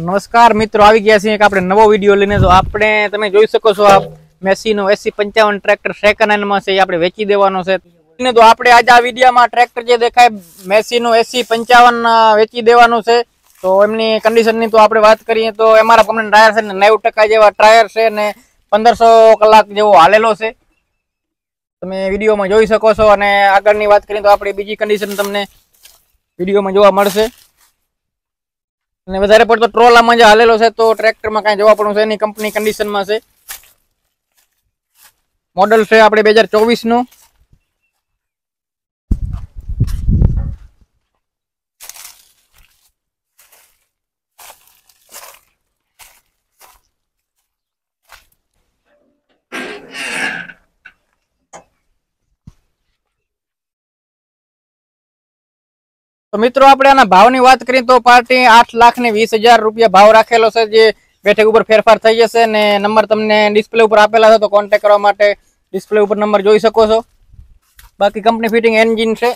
નમસ્કાર મિત્રો, આવી ગયા છીએ એક આપણે નવો વિડીયો લઈને। તો આપણે તમે જોઈ શકો છો આ મેસીનો 8055 ટ્રેક્ટર સેકન્ડ હેન્ડમાં છે, એ આપણે વેચી દેવાનો છે। તો આપણે આજ આ વિડીયોમાં ટ્રેક્ટર જે દેખાય મેસીનો 8055 વેચી દેવાનું છે। તો એમની કન્ડિશનની તો આપણે વાત કરીએ તો એમાં કમ્પ્લીટ ટાયર છે ને 90% જેવા ટાયર છે ને 1500 કલાક જેવો હાલેલો છે, તમે વિડીયોમાં જોઈ શકો છો। અને આગળની વાત કરીએ તો આપણી બીજી કન્ડિશન તમને વિડીયોમાં જોવા મળશે। અને વધારે પડતો ટ્રોલામાં જે હાલેલો છે તો ટ્રેક્ટરમાં કાંઈ જોવા પડવું છે એની કંપની કન્ડિશનમાં છે। મોડલ છે આપણે 2024 નું। તો મિત્રો આપણે આના ભાવની વાત કરીએ તો પાર્ટી 8,20,000 રૂપિયા ભાવ રાખેલો છે, જે બેઠક ઉપર ફેરફાર થઈ જશે। ને નંબર તમને ડિસ્પ્લે ઉપર આપેલા છે, તો કોન્ટેક્ટ કરવા માટે ડિસ્પ્લે ઉપર નંબર જોઈ શકો છો। બાકી કંપની ફિટિંગ એન્જિન છે।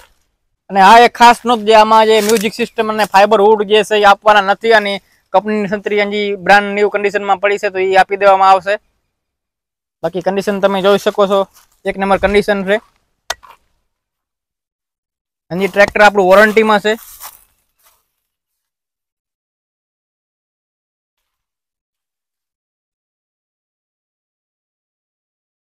અને આ એક ખાસ નોંધ, જે આમાં જે મ્યુઝિક સિસ્ટમ અને ફાઈબર વુડ જે છે એ આપવાના નથી, અને કંપનીની સંતરી એન્જિન બ્રાન્ડ ન્યૂ કન્ડિશનમાં પડી છે તો એ આપી દેવામાં આવશે। બાકી કન્ડિશન તમે જોઈ શકો છો, એક નંબર કન્ડિશન છે। એની ટ્રેક્ટર આપણું વોરંટીમાં છે।